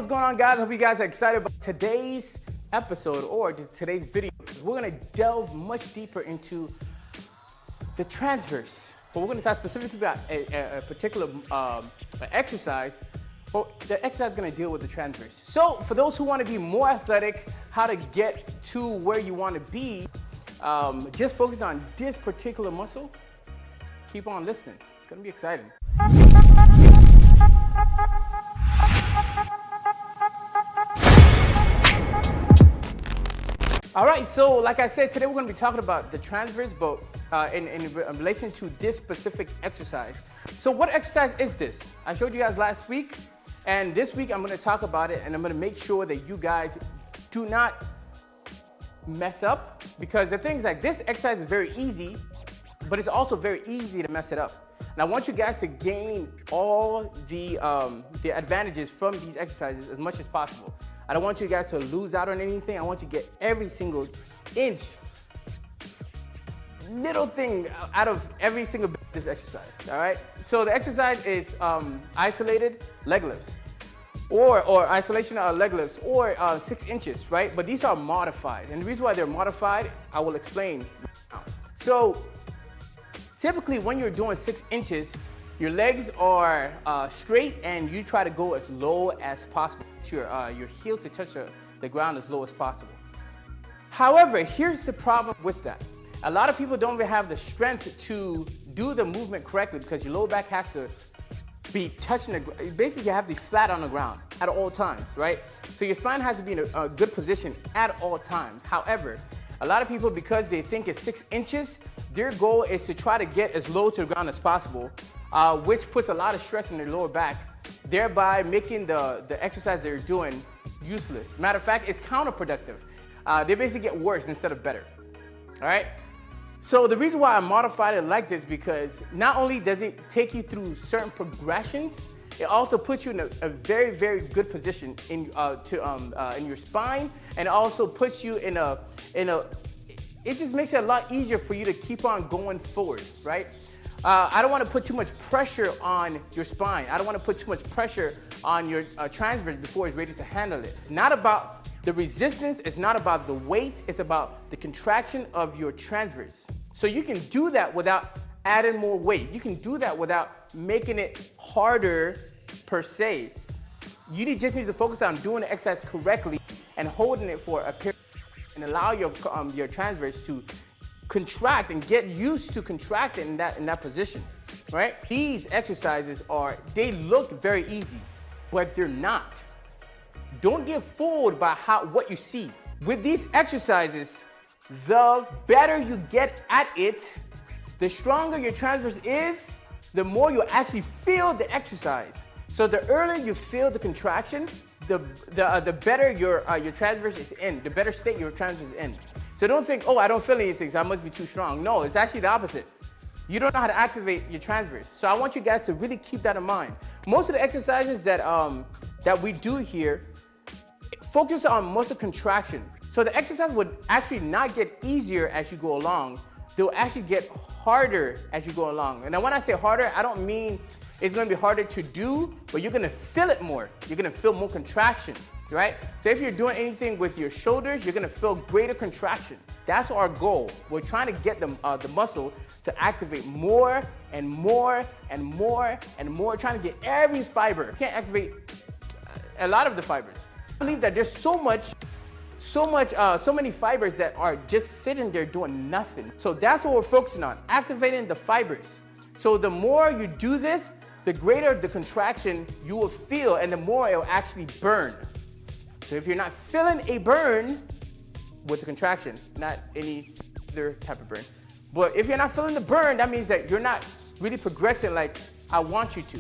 what's going on, guys? Hope you guys are excited about today's episode or today's video. We're going to delve much deeper into the transverse. But we're going to talk specifically about a particular exercise. But the exercise is going to deal with the transverse. So for those who want to be more athletic, how to get to where you want to be, just focus on this particular muscle. Keep on listening. It's going to be exciting. All right, so like I said, today we're going to be talking about the transverse, but in relation to this specific exercise. So what exercise is this? I showed you guys last week, and this week I'm going to talk about it, and I'm going to make sure that you guys do not mess up, because the things like this exercise is very easy, but it's also very easy to mess it up. And I want you guys to gain all the advantages from these exercises as much as possible. I don't want you guys to lose out on anything. I want you to get every single inch, little thing out of every single bit of this exercise, all right? So the exercise is isolated leg lifts, or isolation leg lifts, or 6 inches, right? But these are modified. And the reason why they're modified, I will explain now. So typically when you're doing 6 inches, your legs are straight and you try to go as low as possible. Your heel to touch the ground as low as possible. However, here's the problem with that. A lot of people don't even have the strength to do the movement correctly because your lower back has to be touching the ground. Basically, you have to be flat on the ground at all times, right? So your spine has to be in a good position at all times. However, a lot of people, because they think it's 6 inches, their goal is to try to get as low to the ground as possible, which puts a lot of stress on their lower back, thereby making the exercise they're doing useless. Matter of fact, it's counterproductive. They basically get worse instead of better, all right? So the reason why I modified it like this, because not only does it take you through certain progressions, it also puts you in a very, very good position in your spine, and it also puts you it just makes it a lot easier for you to keep on going forward, right? I don't want to put too much pressure on your spine. I don't want to put too much pressure on your transverse before it's ready to handle it. It's not about the resistance, it's not about the weight, it's about the contraction of your transverse. So you can do that without adding more weight. You can do that without making it harder per se. You just need to focus on doing the exercise correctly and holding it for a period and allow your transverse to contract and get used to contracting in that position, right? These exercises they look very easy, but they're not. Don't get fooled by what you see. With these exercises, the better you get at it, the stronger your transverse is, the more you actually feel the exercise. So the earlier you feel the contraction, the better your transverse is in, the better state your transverse is in. So don't think, oh, I don't feel anything, so I must be too strong. No, it's actually the opposite. You don't know how to activate your transverse. So I want you guys to really keep that in mind. Most of the exercises that we do here focus on muscle contraction. So the exercise would actually not get easier as you go along. They'll actually get harder as you go along. And when I say harder, I don't mean it's going to be harder to do, but you're going to feel it more. You're going to feel more contraction, right? So if you're doing anything with your shoulders, you're going to feel greater contraction. That's our goal. We're trying to get the muscle to activate more and more and more and more, trying to get every fiber. You can't activate a lot of the fibers. I believe that there's so many fibers that are just sitting there doing nothing. So that's what we're focusing on, activating the fibers. So the more you do this, the greater the contraction you will feel, and the more it will actually burn. So if you're not feeling a burn with the contraction, not any other type of burn, but if you're not feeling the burn, that means that you're not really progressing like I want you to.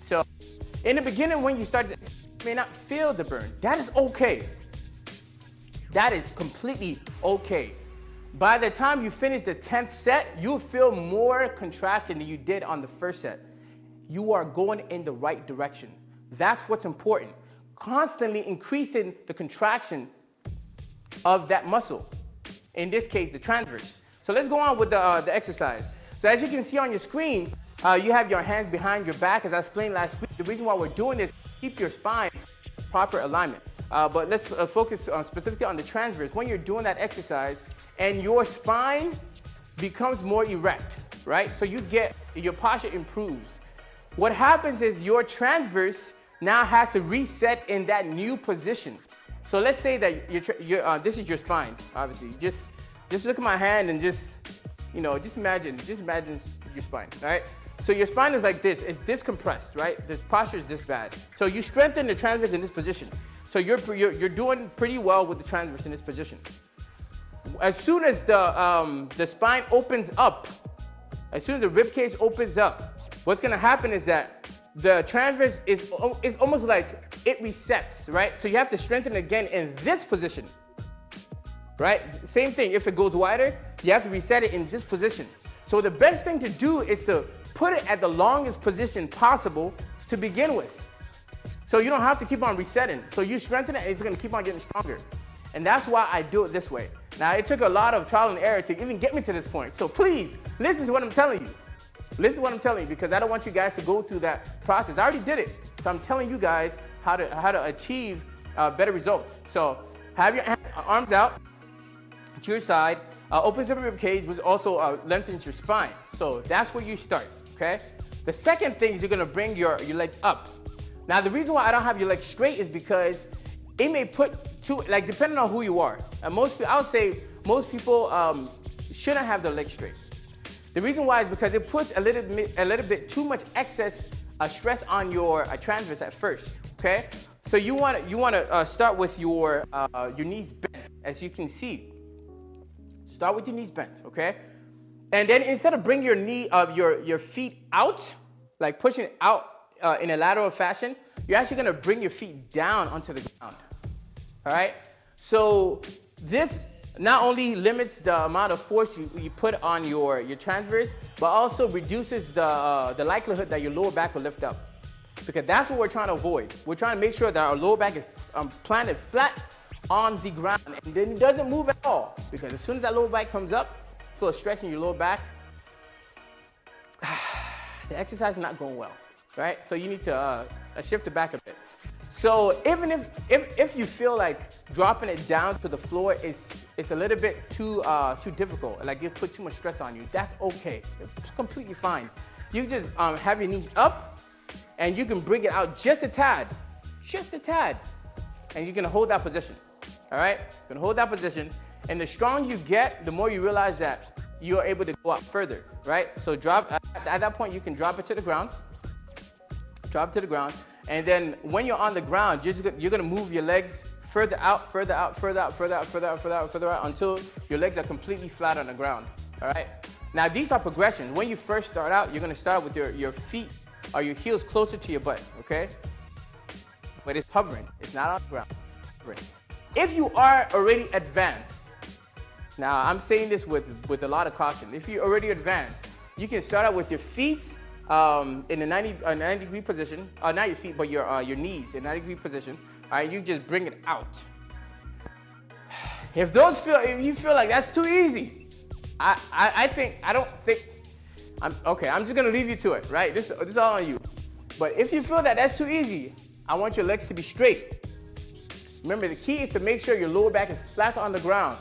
So in the beginning, when you start, you may not feel the burn. That is okay. That is completely okay. By the time you finish the 10th set, you'll feel more contraction than you did on the first set. You are going in the right direction. That's what's important. Constantly increasing the contraction of that muscle. In this case, the transverse. So let's go on with the exercise. So as you can see on your screen, you have your hands behind your back. As I explained last week, the reason why we're doing this is to keep your spine proper alignment. But let's focus specifically on the transverse. When you're doing that exercise and your spine becomes more erect, right? So your posture improves. What happens is your transverse now has to reset in that new position. So let's say that this is your spine, obviously. Just look at my hand and just imagine your spine, right? So your spine is like this, it's discompressed, right? This posture is this bad. So you strengthen the transverse in this position. So you're doing pretty well with the transverse in this position. As soon as the spine opens up, as soon as the rib cage opens up, what's gonna happen is that the transverse is almost like it resets, right? So you have to strengthen again in this position, right? Same thing, if it goes wider, you have to reset it in this position. So the best thing to do is to put it at the longest position possible to begin with. So you don't have to keep on resetting. So you strengthen it, it's gonna keep on getting stronger. And that's why I do it this way. Now, it took a lot of trial and error to even get me to this point. So please, listen to what I'm telling you. Listen to what I'm telling you, because I don't want you guys to go through that process. I already did it. So I'm telling you guys how to achieve better results. So have your arms out to your side, opens up your rib cage, which also lengthens your spine. So that's where you start, okay? The second thing is you're gonna bring your legs up. Now, the reason why I don't have your legs straight is because it may put depending on who you are. I would say most people shouldn't have their legs straight. The reason why is because it puts a little bit too much excess stress on your transverse at first, okay? So you want to start with your knees bent, as you can see. Start with your knees bent, okay? And then instead of bringing your feet out, like pushing it out in a lateral fashion, you're actually gonna bring your feet down onto the ground, all right? So this not only limits the amount of force you put on your transverse, but also reduces the likelihood that your lower back will lift up. Because that's what we're trying to avoid. We're trying to make sure that our lower back is planted flat on the ground, and then it doesn't move at all. Because as soon as that lower back comes up, feel a stretch in your lower back, the exercise is not going well, right? So you need to shift it back a bit. So even if you feel like dropping it down to the floor is a little bit too difficult, like it put too much stress on you, that's okay. It's completely fine. You just have your knees up, and you can bring it out just a tad, and you're gonna hold that position. All right, you're gonna hold that position, and the stronger you get, the more you realize that you are able to go up further, right? So drop at that point, you can drop it to the ground. Drop to the ground, and then when you're on the ground, you're gonna move your legs further out until your legs are completely flat on the ground. All right. Now these are progressions. When you first start out, you're gonna start with your feet or your heels closer to your butt. Okay. But it's hovering. It's not on the ground. Hovering. If you are already advanced, now I'm saying this with a lot of caution. If you're already advanced, you can start out with your feet in a 90 degree position, not your feet, but your knees in a 90-degree position. All right, you just bring it out. If you feel like that's too easy, I'm just gonna leave you to it, right? This is all on you. But if you feel that that's too easy, I want your legs to be straight. Remember, the key is to make sure your lower back is flat on the ground,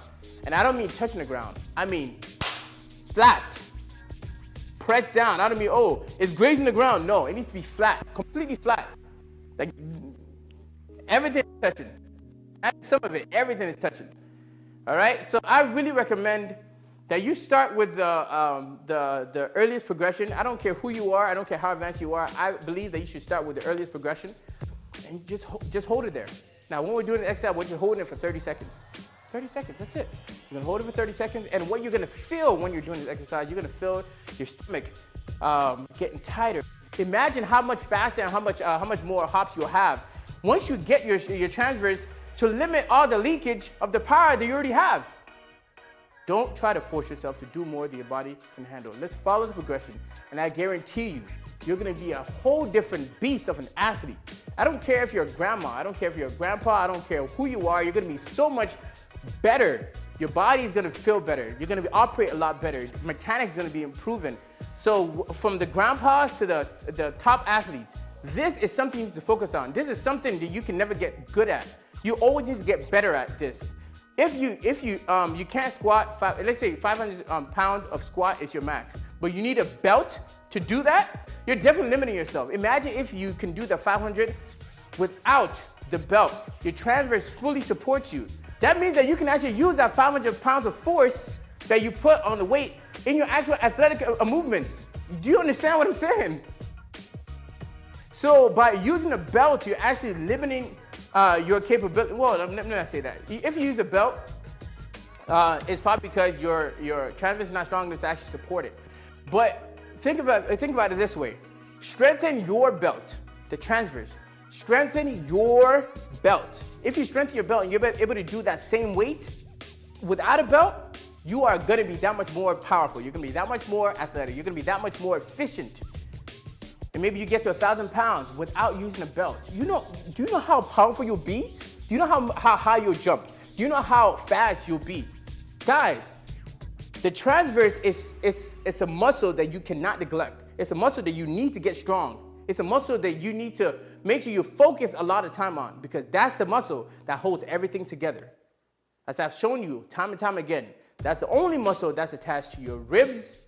and I don't mean touching the ground. I mean flat. Press down. I don't mean, it's grazing the ground. No, it needs to be flat, completely flat. Like everything is touching. And some of it, everything is touching. All right. So I really recommend that you start with the earliest progression. I don't care who you are. I don't care how advanced you are. I believe that you should start with the earliest progression, and just hold it there. Now, when we're doing the exercise, we're just holding it for 30 seconds. 30 seconds, that's it. You're gonna hold it for 30 seconds, and what you're gonna feel when you're doing this exercise, you're gonna feel your stomach getting tighter. Imagine how much faster and how much more hops you'll have once you get your transverse to limit all the leakage of the power that you already have. Don't try to force yourself to do more than your body can handle. Let's follow the progression, and I guarantee you, you're gonna be a whole different beast of an athlete. I don't care if you're a grandma, I don't care if you're a grandpa, I don't care who you are, you're gonna be so much better. Your body is gonna feel better. You're gonna operate a lot better. Mechanics is gonna be improving. So from the grandpas to the top athletes, this is something you need to focus on. This is something that you can never get good at. You always need to get better at this. If you can't squat, let's say 500 pounds of squat is your max, but you need a belt to do that, you're definitely limiting yourself. Imagine if you can do the 500 without the belt. Your transverse fully supports you. That means that you can actually use that 500 pounds of force that you put on the weight in your actual athletic movements. Do you understand what I'm saying? So by using a belt, you're actually limiting your capability. Well, let me not say that. If you use a belt, it's probably because your transverse is not strong enough to actually support it. But think about it this way. Strengthen your belt, the transverse. Strengthen your belt. If you strengthen your belt and you're able to do that same weight without a belt, you are going to be that much more powerful. You're going to be that much more athletic. You're going to be that much more efficient. And maybe you get to 1,000 pounds without using a belt. Do you know how powerful you'll be? Do you know how high you'll jump? Do you know how fast you'll be? Guys, the transverse it's a muscle that you cannot neglect. It's a muscle that you need to get strong. It's a muscle that you need to make sure you focus a lot of time on, because that's the muscle that holds everything together. As I've shown you time and time again, that's the only muscle that's attached to your ribs.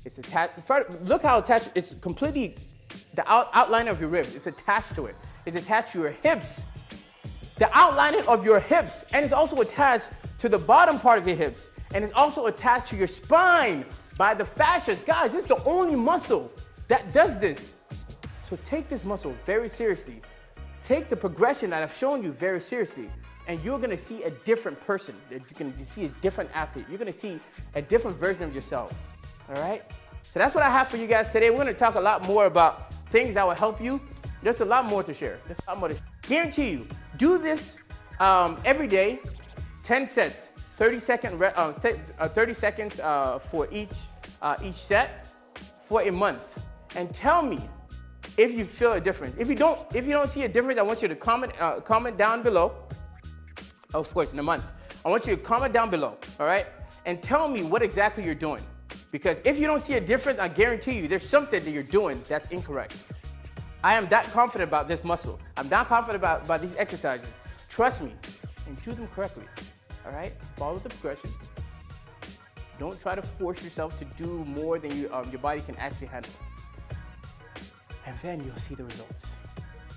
It's attached. Look how attached. It's completely the outline of your ribs. It's attached to it. It's attached to your hips. The outlining of your hips, and it's also attached to the bottom part of your hips, and it's also attached to your spine by the fascias. Guys, this is the only muscle that does this. So take this muscle very seriously. Take the progression that I've shown you very seriously, and you're gonna see a different person. You're gonna see a different athlete. You're gonna see a different version of yourself. All right? So that's what I have for you guys today. We're gonna talk a lot more about things that will help you. There's a lot more to share. There's a lot more to share. Guarantee you, do this every day, 10 sets, 30 seconds for each set for a month, and tell me if you feel a difference. If you don't see a difference, I want you to comment down below. Of course, in a month, I want you to comment down below, all right, and tell me what exactly you're doing. Because if you don't see a difference, I guarantee you there's something that you're doing that's incorrect. I am that confident about this muscle. I'm that confident about these exercises. Trust me, and do them correctly. All right? Follow the progression. Don't try to force yourself to do more than your body can actually handle. And then you'll see the results.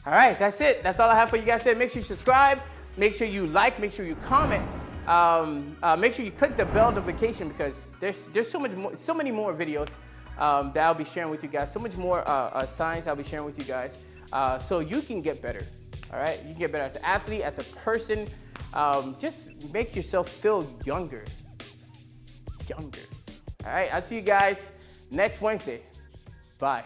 All right, that's it. That's all I have for you guys today. Make sure you subscribe. Make sure you like. Make sure you comment. Make sure you click the bell notification, because there's so many more videos that I'll be sharing with you guys. So much more science I'll be sharing with you guys, so you can get better. All right, you can get better as an athlete, as a person. Just make yourself feel younger. All right, I'll see you guys next Wednesday. Bye.